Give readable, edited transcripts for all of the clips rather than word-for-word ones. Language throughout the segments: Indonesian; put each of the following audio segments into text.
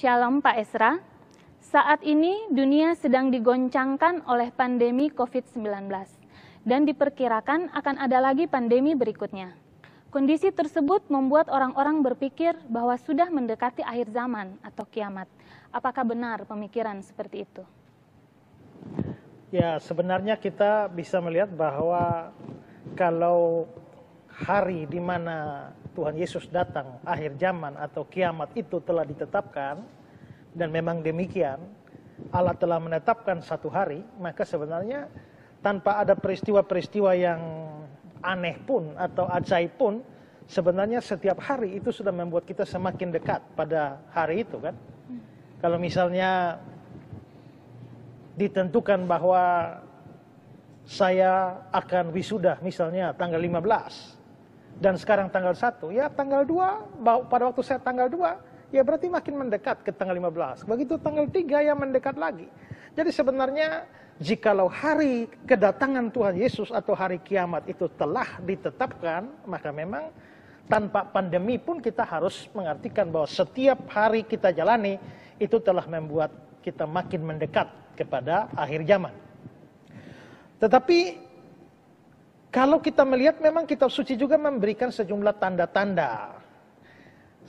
Shalom Pak Esra. Saat ini dunia sedang digoncangkan oleh pandemi COVID-19 dan diperkirakan akan ada lagi pandemi berikutnya. Kondisi tersebut membuat orang-orang berpikir bahwa sudah mendekati akhir zaman atau kiamat. Apakah benar pemikiran seperti itu? Ya, sebenarnya kita bisa melihat bahwa kalau hari di mana Tuhan Yesus datang, akhir zaman atau kiamat itu telah ditetapkan, dan memang demikian, Allah telah menetapkan satu hari, maka sebenarnya tanpa ada peristiwa-peristiwa yang aneh pun atau ajaib pun, sebenarnya setiap hari itu sudah membuat kita semakin dekat pada hari itu kan. Kalau misalnya ditentukan bahwa saya akan wisuda misalnya tanggal 15 dan sekarang tanggal 1, ya tanggal 2, pada waktu saya tanggal 2, ya berarti makin mendekat ke tanggal 15. Begitu tanggal 3 ya mendekat lagi. Jadi sebenarnya jikalau hari kedatangan Tuhan Yesus atau hari kiamat itu telah ditetapkan, maka memang tanpa pandemi pun kita harus mengartikan bahwa setiap hari kita jalani itu telah membuat kita makin mendekat kepada akhir zaman. Tetapi kalau kita melihat memang kitab suci juga memberikan sejumlah tanda-tanda.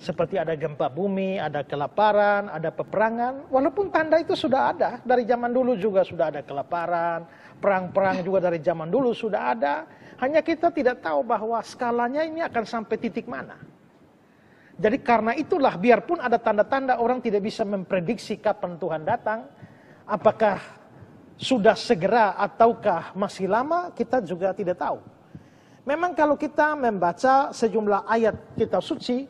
Seperti ada gempa bumi, ada kelaparan, ada peperangan. Walaupun tanda itu sudah ada. Dari zaman dulu juga sudah ada kelaparan. Perang-perang juga dari zaman dulu sudah ada. Hanya kita tidak tahu bahwa skalanya ini akan sampai titik mana. Jadi karena itulah biarpun ada tanda-tanda orang tidak bisa memprediksi kapan Tuhan datang. Apakah sudah segera ataukah masih lama, kita juga tidak tahu. Memang kalau kita membaca sejumlah ayat kitab suci,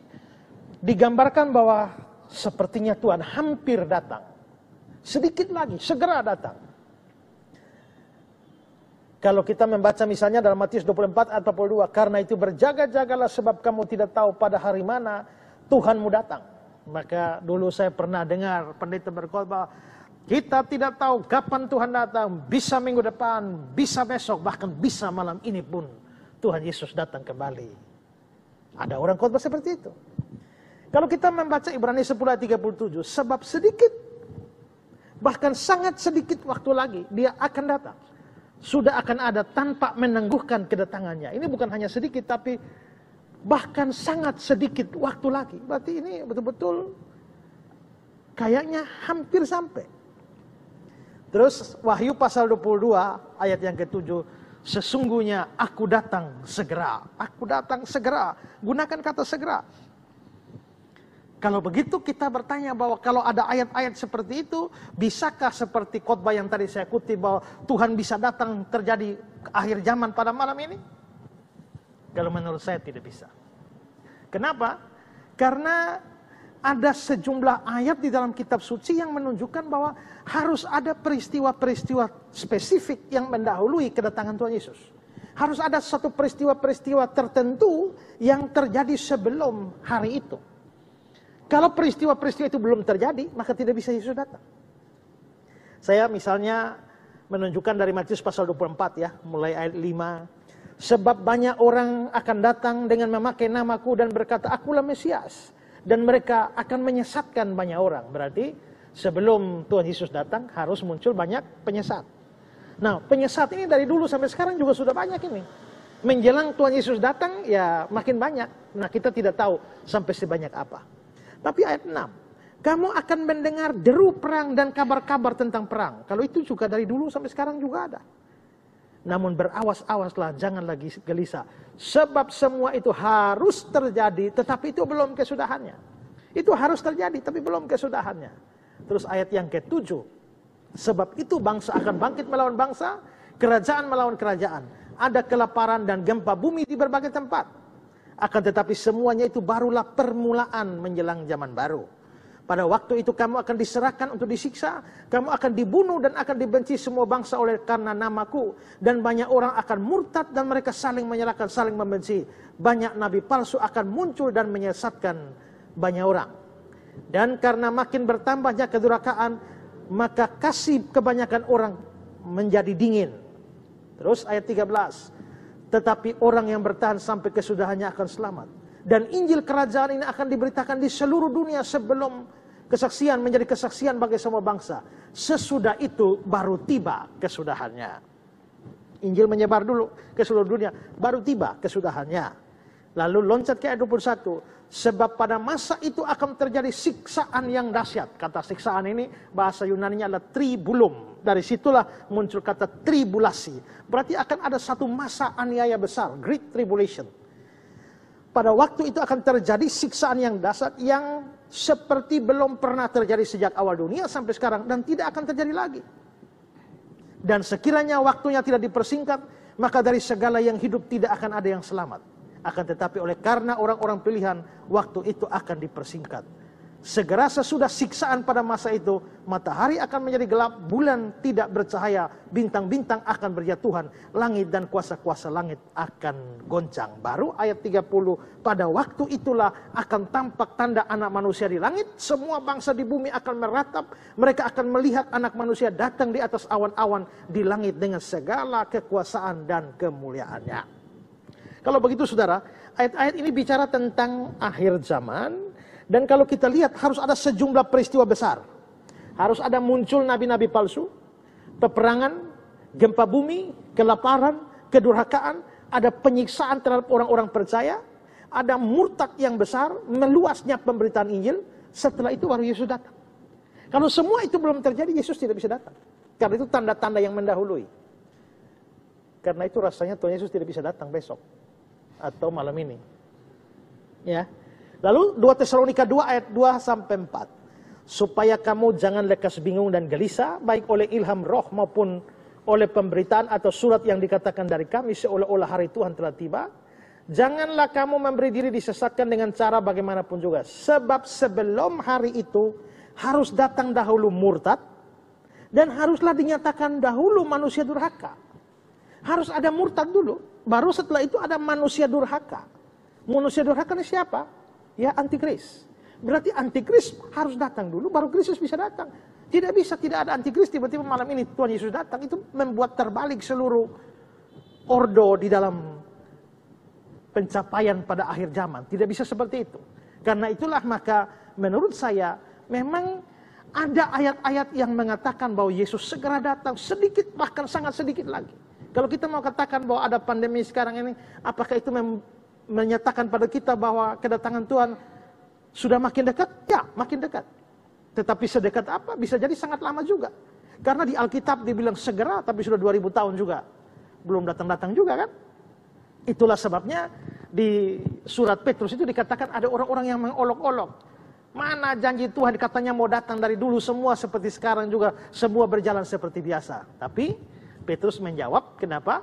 digambarkan bahwa sepertinya Tuhan hampir datang. Sedikit lagi, segera datang. Kalau kita membaca misalnya dalam Matius 24 ayat 42, karena itu berjaga-jagalah sebab kamu tidak tahu pada hari mana Tuhanmu datang. Maka dulu saya pernah dengar pendeta berkhotbah, kita tidak tahu kapan Tuhan datang, bisa minggu depan, bisa besok, bahkan bisa malam ini pun Tuhan Yesus datang kembali. Ada orang khotbah seperti itu. Kalau kita membaca Ibrani 10 ayat 37, sebab sedikit, bahkan sangat sedikit waktu lagi dia akan datang. Sudah akan ada tanpa menangguhkan kedatangannya. Ini bukan hanya sedikit, tapi bahkan sangat sedikit waktu lagi. Berarti ini betul-betul kayaknya hampir sampai. Terus Wahyu pasal 22 ayat yang ke-7, sesungguhnya aku datang segera. Aku datang segera. Gunakan kata segera. Kalau begitu kita bertanya bahwa kalau ada ayat-ayat seperti itu, bisakah seperti khotbah yang tadi saya kutip bahwa Tuhan bisa datang terjadi akhir zaman pada malam ini? Kalau menurut saya tidak bisa. Kenapa? Karena ada sejumlah ayat di dalam kitab suci yang menunjukkan bahwa harus ada peristiwa-peristiwa spesifik yang mendahului kedatangan Tuhan Yesus. Harus ada satu peristiwa-peristiwa tertentu yang terjadi sebelum hari itu. Kalau peristiwa-peristiwa itu belum terjadi, maka tidak bisa Yesus datang. Saya misalnya menunjukkan dari Matius pasal 24 ya, mulai ayat 5. Sebab banyak orang akan datang dengan memakai namaku dan berkata, akulah Mesias. Dan mereka akan menyesatkan banyak orang. Berarti sebelum Tuhan Yesus datang harus muncul banyak penyesat. Nah, penyesat ini dari dulu sampai sekarang juga sudah banyak ini. Menjelang Tuhan Yesus datang ya makin banyak. Nah, kita tidak tahu sampai sebanyak apa. Tapi ayat 6. Kamu akan mendengar deru perang dan kabar-kabar tentang perang. Kalau itu juga dari dulu sampai sekarang juga ada. Namun berawas-awaslah, jangan lagi gelisah. Sebab semua itu harus terjadi, tetapi itu belum kesudahannya. Itu harus terjadi, tapi belum kesudahannya. Terus ayat yang ke-7. Sebab itu bangsa akan bangkit melawan bangsa, kerajaan melawan kerajaan. Ada kelaparan dan gempa bumi di berbagai tempat. Akan tetapi semuanya itu barulah permulaan menjelang zaman baru. Pada waktu itu kamu akan diserahkan untuk disiksa, kamu akan dibunuh dan akan dibenci semua bangsa oleh karena namaku. Dan banyak orang akan murtad dan mereka saling menyalahkan, saling membenci. Banyak nabi palsu akan muncul dan menyesatkan banyak orang. Dan karena makin bertambahnya kedurhakaan, maka kasih kebanyakan orang menjadi dingin. Terus ayat 13. Tetapi orang yang bertahan sampai kesudahannya akan selamat. Dan Injil kerajaan ini akan diberitakan di seluruh dunia sebelum Kesaksian menjadi kesaksian bagi semua bangsa. Sesudah itu baru tiba kesudahannya. Injil menyebar dulu ke seluruh dunia, baru tiba kesudahannya. Lalu loncat ke ayat 21. Sebab pada masa itu akan terjadi siksaan yang dahsyat. Kata siksaan ini bahasa Yunaninya adalah tribulum. Dari situlah muncul kata tribulasi. Berarti akan ada satu masa aniaya besar, Great Tribulation. Pada waktu itu akan terjadi siksaan yang dahsyat yang seperti belum pernah terjadi sejak awal dunia sampai sekarang, dan tidak akan terjadi lagi. Dan sekiranya waktunya tidak dipersingkat, maka dari segala yang hidup tidak akan ada yang selamat. Akan tetapi oleh karena orang-orang pilihan, waktu itu akan dipersingkat. Segera sesudah siksaan pada masa itu, matahari akan menjadi gelap, bulan tidak bercahaya, bintang-bintang akan berjatuhan, langit dan kuasa-kuasa langit akan goncang. Baru ayat 30, pada waktu itulah akan tampak tanda anak manusia di langit, semua bangsa di bumi akan meratap, mereka akan melihat anak manusia datang di atas awan-awan di langit dengan segala kekuasaan dan kemuliaannya. Kalau begitu saudara, ayat-ayat ini bicara tentang akhir zaman. Dan kalau kita lihat harus ada sejumlah peristiwa besar. Harus ada muncul nabi-nabi palsu, peperangan, gempa bumi, kelaparan, kedurhakaan, ada penyiksaan terhadap orang-orang percaya, ada murtad yang besar, meluasnya pemberitaan Injil. Setelah itu baru Yesus datang. Kalau semua itu belum terjadi, Yesus tidak bisa datang. Karena itu tanda-tanda yang mendahului. Karena itu rasanya Tuhan Yesus tidak bisa datang besok atau malam ini. Ya. Lalu 2 Tesalonika 2 ayat 2 sampai 4. Supaya kamu jangan lekas bingung dan gelisah, baik oleh ilham roh maupun oleh pemberitaan atau surat yang dikatakan dari kami seolah-olah hari Tuhan telah tiba. Janganlah kamu memberi diri disesatkan dengan cara bagaimanapun juga. Sebab sebelum hari itu harus datang dahulu murtad, dan haruslah dinyatakan dahulu manusia durhaka. Harus ada murtad dulu, baru setelah itu ada manusia durhaka. Manusia durhaka ini siapa? Ya, antikris. Berarti antikris harus datang dulu, baru Kristus bisa datang. Tidak bisa tidak ada antikris tiba-tiba malam ini Tuhan Yesus datang. Itu membuat terbalik seluruh ordo di dalam pencapaian pada akhir zaman. Tidak bisa seperti itu. Karena itulah maka menurut saya memang ada ayat-ayat yang mengatakan bahwa Yesus segera datang, sedikit bahkan sangat sedikit lagi. Kalau kita mau katakan bahwa ada pandemi sekarang ini, apakah itu menyatakan pada kita bahwa kedatangan Tuhan sudah makin dekat? Ya, makin dekat. Tetapi sedekat apa? Bisa jadi sangat lama juga. Karena di Alkitab dibilang segera, tapi sudah 2000 tahun juga. Belum datang-datang juga kan? Itulah sebabnya di surat Petrus itu dikatakan ada orang-orang yang mengolok-olok. Mana janji Tuhan katanya mau datang dari dulu, semua seperti sekarang juga, semua berjalan seperti biasa. Tapi Petrus menjawab, kenapa?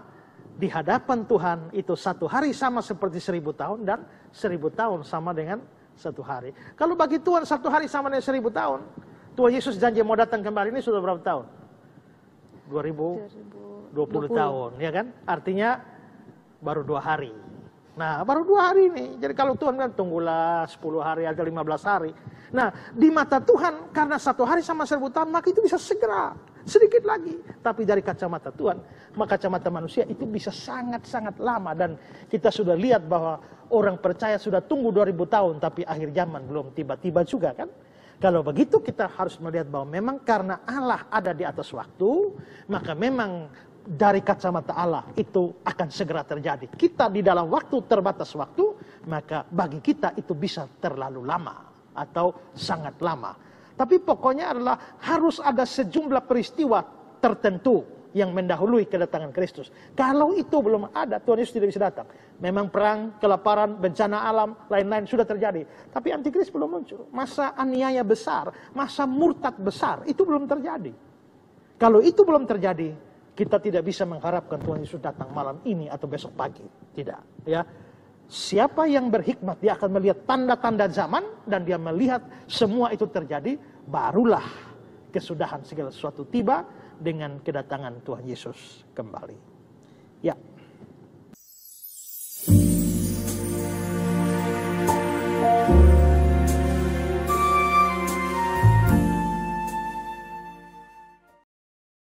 Di hadapan Tuhan itu satu hari sama seperti 1000 tahun, dan 1000 tahun sama dengan satu hari. Kalau bagi Tuhan satu hari sama dengan 1000 tahun, Tuhan Yesus janji mau datang kembali ini sudah berapa tahun? 2020 tahun, ya kan? Artinya baru 2 hari. Nah, baru 2 hari nih. Jadi kalau Tuhan kan tunggulah 10 hari atau 15 hari. Nah, di mata Tuhan karena satu hari sama 1000 tahun, maka itu bisa segera. Sedikit lagi. Tapi dari kacamata Tuhan, maka kacamata manusia itu bisa sangat-sangat lama. Dan kita sudah lihat bahwa orang percaya sudah tunggu 2000 tahun, tapi akhir zaman belum tiba-tiba juga kan. Kalau begitu kita harus melihat bahwa memang karena Allah ada di atas waktu, maka memang dari kacamata Allah itu akan segera terjadi. Kita di dalam waktu terbatas waktu, maka bagi kita itu bisa terlalu lama atau sangat lama. Tapi pokoknya adalah harus ada sejumlah peristiwa tertentu yang mendahului kedatangan Kristus. Kalau itu belum ada, Tuhan Yesus tidak bisa datang. Memang perang, kelaparan, bencana alam, lain-lain sudah terjadi. Tapi antikris belum muncul. Masa aniaya besar, masa murtad besar, itu belum terjadi. Kalau itu belum terjadi, kita tidak bisa mengharapkan Tuhan Yesus datang malam ini atau besok pagi. Tidak. Ya. Siapa yang berhikmat, dia akan melihat tanda-tanda zaman, dan dia melihat semua itu terjadi, barulah kesudahan segala sesuatu tiba dengan kedatangan Tuhan Yesus kembali.